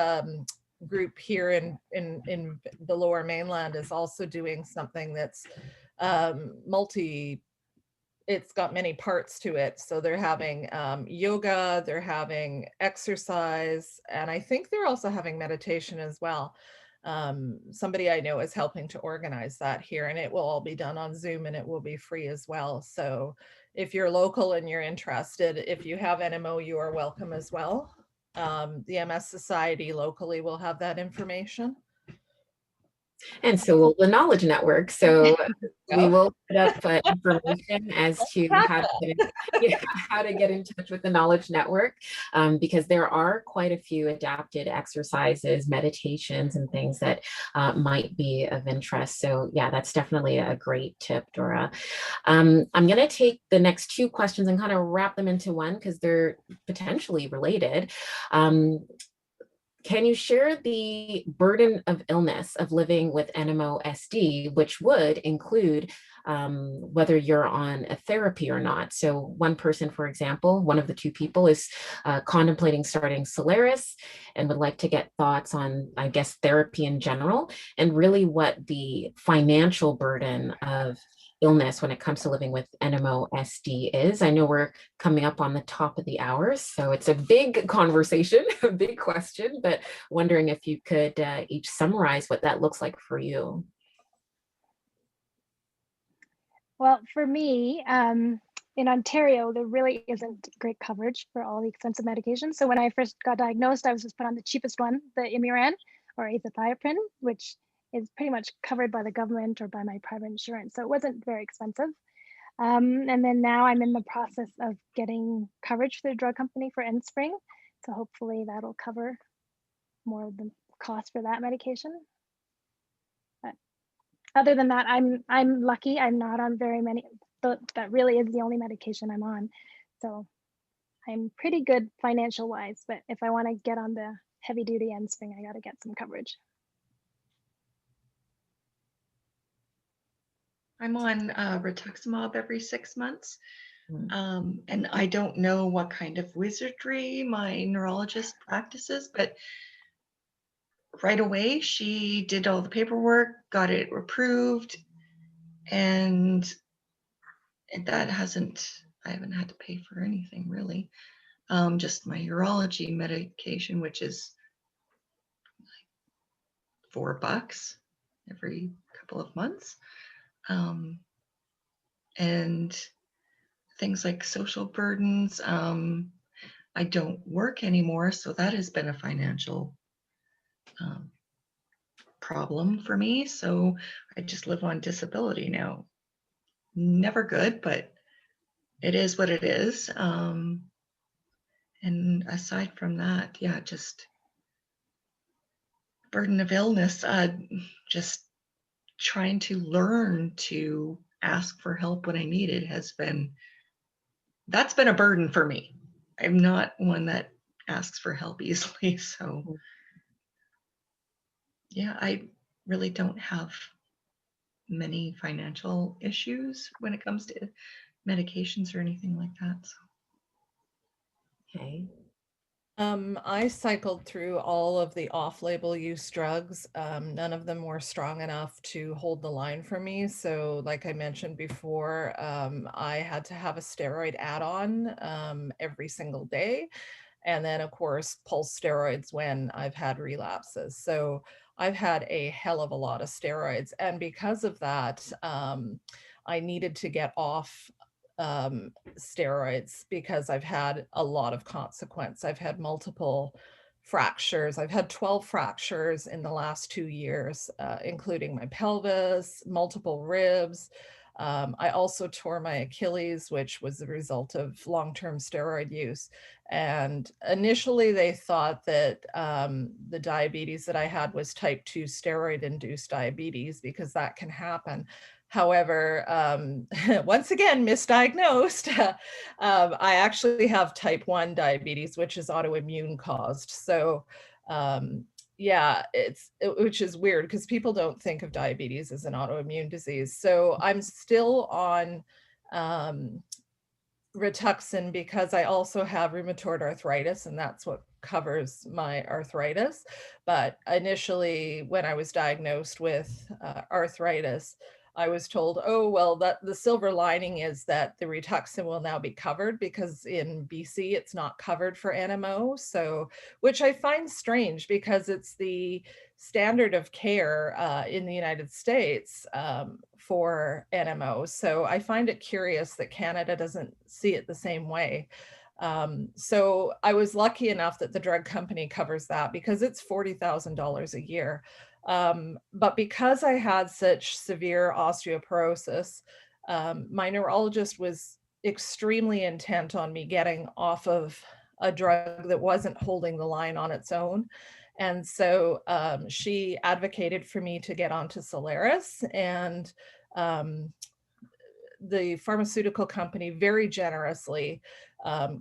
group here in the Lower Mainland is also doing something that's it's got many parts to it. So they're having yoga, they're having exercise, and I think they're also having meditation as well. Somebody I know is helping to organize that here, and it will all be done on Zoom, and it will be free as well. So if you're local and you're interested, if you have NMO, you are welcome as well. The MS Society locally will have that information. And so will the Knowledge Network. So we will put up information as to how to get in touch with the Knowledge Network, because there are quite a few adapted exercises, meditations, and things that might be of interest. So yeah, that's definitely a great tip, Dora. I'm going to take the next two questions and kind of wrap them into one because they're potentially related. Can you share the burden of illness of living with NMOSD, which would include whether you're on a therapy or not? So one person, for example, one of the two people is contemplating starting Solaris and would like to get thoughts on, I guess, therapy in general, and really what the financial burden of illness when it comes to living with NMOSD is. I know we're coming up on the top of the hour, so it's a big conversation, a big question, but wondering if you could each summarize what that looks like for you. Well, for me, in Ontario, there really isn't great coverage for all the expensive medications. So when I first got diagnosed, I was just put on the cheapest one, the Imuran or azathioprine, which is pretty much covered by the government or by my private insurance. So it wasn't very expensive. And then now I'm in the process of getting coverage through the drug company for Enspring. So hopefully that'll cover more of the cost for that medication. But other than that, I'm lucky. I'm not on very many. That really is the only medication I'm on. So I'm pretty good financial wise, but if I want to get on the heavy duty Enspring, I got to get some coverage. I'm on rituximab every 6 months. And I don't know what kind of wizardry my neurologist practices, but right away she did all the paperwork, got it approved, and that I haven't had to pay for anything really. Just my urology medication, which is like $4 every couple of months. And things like social burdens. I don't work anymore, so that has been a financial problem for me. So I just live on disability now. Never good, but it is what it is. And aside from that, yeah, just burden of illness, just trying to learn to ask for help when I need it that's been a burden for me. I'm not one that asks for help easily. So yeah, I really don't have many financial issues when it comes to medications or anything like that. So. Okay. I cycled through all of the off-label use drugs. None of them were strong enough to hold the line for me. So like I mentioned before, I had to have a steroid add-on every single day. And then of course, pulse steroids when I've had relapses. So I've had a hell of a lot of steroids. And because of that, I needed to get off steroids because I've had a lot of consequence. I've had multiple fractures. I've had 12 fractures in the last 2 years, including my pelvis, multiple ribs. I also tore my Achilles, which was the result of long-term steroid use. And initially they thought that the diabetes that I had was type 2 steroid-induced diabetes, because that can happen. However, once again, misdiagnosed. I actually have type 1 diabetes, which is autoimmune caused. So yeah, which is weird because people don't think of diabetes as an autoimmune disease. So I'm still on Rituxan because I also have rheumatoid arthritis, and that's what covers my arthritis. But initially, when I was diagnosed with arthritis, I was told, oh, well, that the silver lining is that the Rituxan will now be covered, because in BC, it's not covered for NMO. So, which I find strange because it's the standard of care in the United States for NMO. So I find it curious that Canada doesn't see it the same way. So I was lucky enough that the drug company covers that, because it's $40,000 a year. But because I had such severe osteoporosis, my neurologist was extremely intent on me getting off of a drug that wasn't holding the line on its own. And so she advocated for me to get onto Solaris, and the pharmaceutical company very generously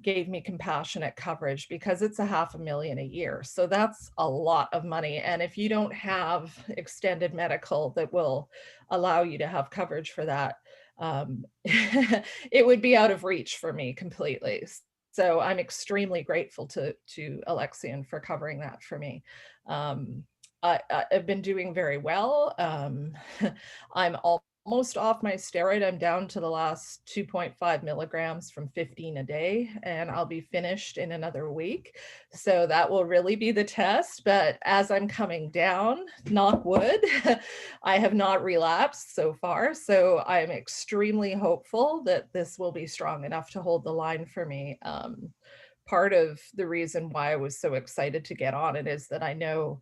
gave me compassionate coverage, because it's $500,000 a year. So that's a lot of money. And if you don't have extended medical that will allow you to have coverage for that, it would be out of reach for me completely. So I'm extremely grateful to Alexion for covering that for me. I've been doing very well. I'm almost off my steroid. I'm down to the last 2.5 milligrams from 15 a day, and I'll be finished in another week. So that will really be the test. But as I'm coming down, knock wood, I have not relapsed so far. So I'm extremely hopeful that this will be strong enough to hold the line for me. Part of the reason why I was so excited to get on it is that I know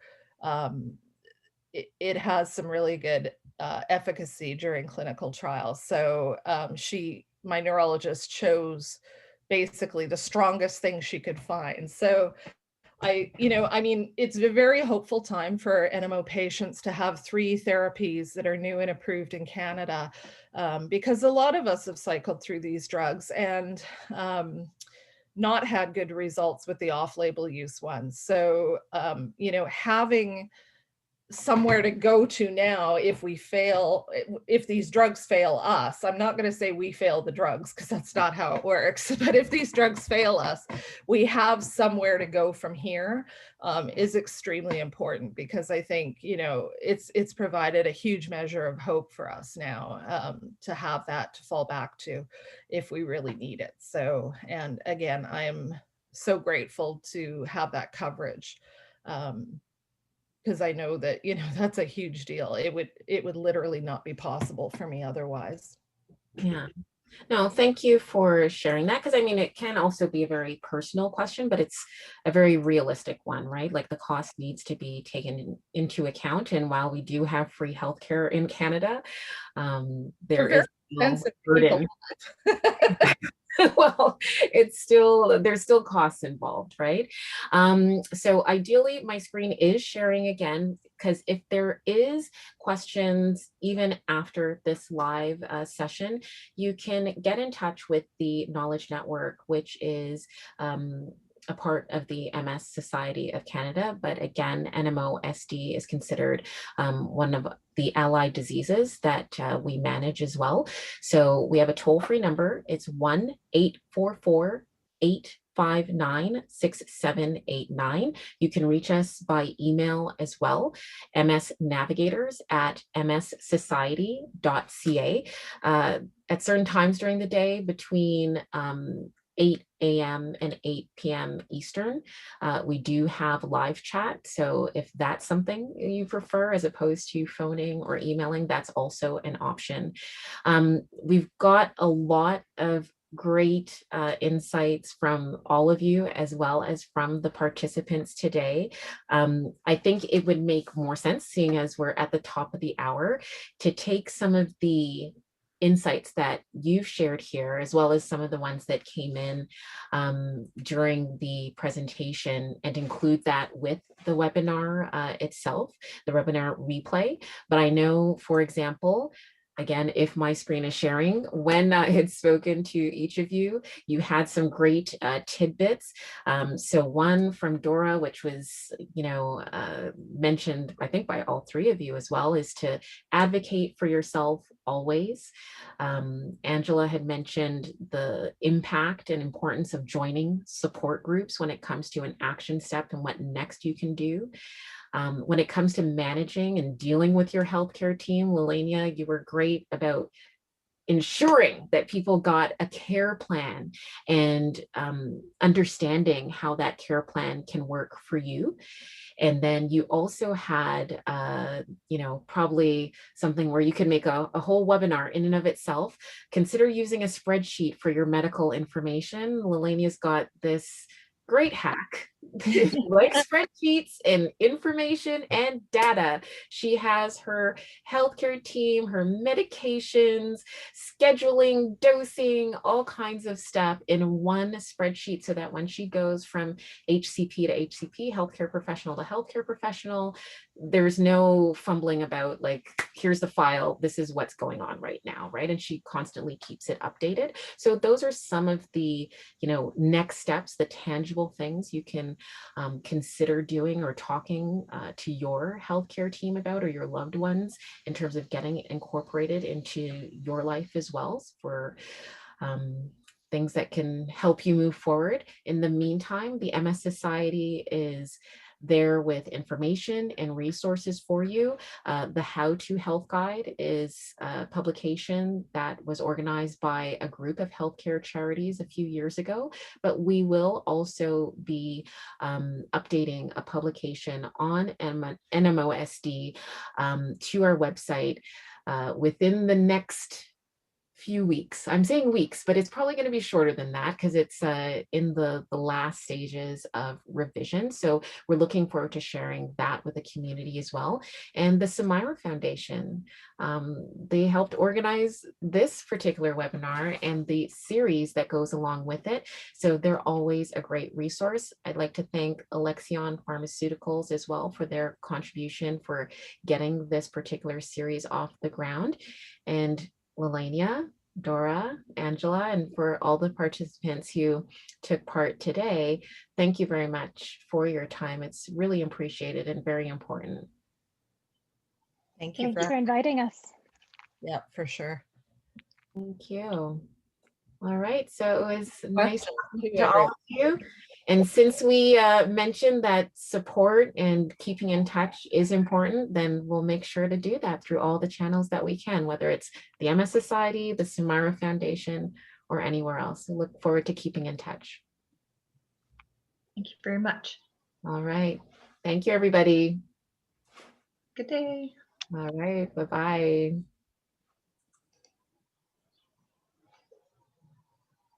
it has some really good efficacy during clinical trials. So my neurologist chose basically the strongest thing she could find. So I mean, it's a very hopeful time for NMO patients to have 3 therapies that are new and approved in Canada, because a lot of us have cycled through these drugs and not had good results with the off-label use ones. So, having somewhere to go to now if we fail, if these drugs fail us. I'm not going to say we fail the drugs, because that's not how it works. But if these drugs fail us, we have somewhere to go from here, is extremely important, because I think, it's provided a huge measure of hope for us now, to have that to fall back to if we really need it. So, and again, I am so grateful to have that coverage. Because I know that, that's a huge deal. It would literally not be possible for me otherwise. Yeah. No, thank you for sharing that. Because I mean, it can also be a very personal question, but it's a very realistic one, right? Like the cost needs to be taken into account. And while we do have free healthcare in Canada, there is no burden. Well, there's still costs involved, right? So ideally, my screen is sharing again, because if there is questions, even after this live session, you can get in touch with the Knowledge Network, which is a part of the MS Society of Canada. But again, NMOSD is considered one of the allied diseases that we manage as well. So we have a toll-free number. It's 1-844-859-6789. You can reach us by email as well, msnavigators@mssociety.ca. At certain times during the day, between 8 a.m. and 8 p.m. Eastern. We do have live chat, so if that's something you prefer as opposed to phoning or emailing, that's also an option. We've got a lot of great insights from all of you as well as from the participants today. I think it would make more sense, seeing as we're at the top of the hour, to take some of the insights that you've shared here, as well as some of the ones that came in during the presentation, and include that with the webinar itself, the webinar replay. But I know, for example, again, if my screen is sharing, when I had spoken to each of you, you had some great tidbits. So one from Dora, which was, mentioned, I think, by all three of you as well, is to advocate for yourself always. Angela had mentioned the impact and importance of joining support groups when it comes to an action step and what next you can do. When it comes to managing and dealing with your healthcare team, Lelainia, you were great about ensuring that people got a care plan and understanding how that care plan can work for you. And then you also had, probably something where you can make a whole webinar in and of itself. Consider using a spreadsheet for your medical information. Lelainia's got this great hack. If you like spreadsheets and information and data, she has her healthcare team, her medications, scheduling, dosing, all kinds of stuff in one spreadsheet, so that when she goes from HCP to HCP, healthcare professional to healthcare professional, there's no fumbling about, like, here's the file, this is what's going on right now, right? And she constantly keeps it updated. So those are some of the, next steps, the tangible things you can consider doing or talking to your healthcare team about, or your loved ones, in terms of getting it incorporated into your life as well, for things that can help you move forward. In the meantime, the MS Society is there with information and resources for you. The How to Health Guide is a publication that was organized by a group of healthcare charities a few years ago, but we will also be updating a publication on NMOSD to our website within the next few weeks. I'm saying weeks, but it's probably going to be shorter than that because it's in the last stages of revision. So we're looking forward to sharing that with the community as well. And the Samira Foundation, they helped organize this particular webinar and the series that goes along with it. So they're always a great resource. I'd like to thank Alexion Pharmaceuticals as well for their contribution for getting this particular series off the ground. And Lelainia, Dora, Angela, and for all the participants who took part today, thank you very much for your time. It's really appreciated and very important. Thank you Thanks for inviting us. Yeah, for sure. Thank you. All right, so it was nice talking to all everyone. of you. And since we mentioned that support and keeping in touch is important, then we'll make sure to do that through all the channels that we can, whether it's the MS Society, the Samira Foundation, or anywhere else. We look forward to keeping in touch. Thank you very much. All right. Thank you, everybody. Good day. All right. Bye-bye.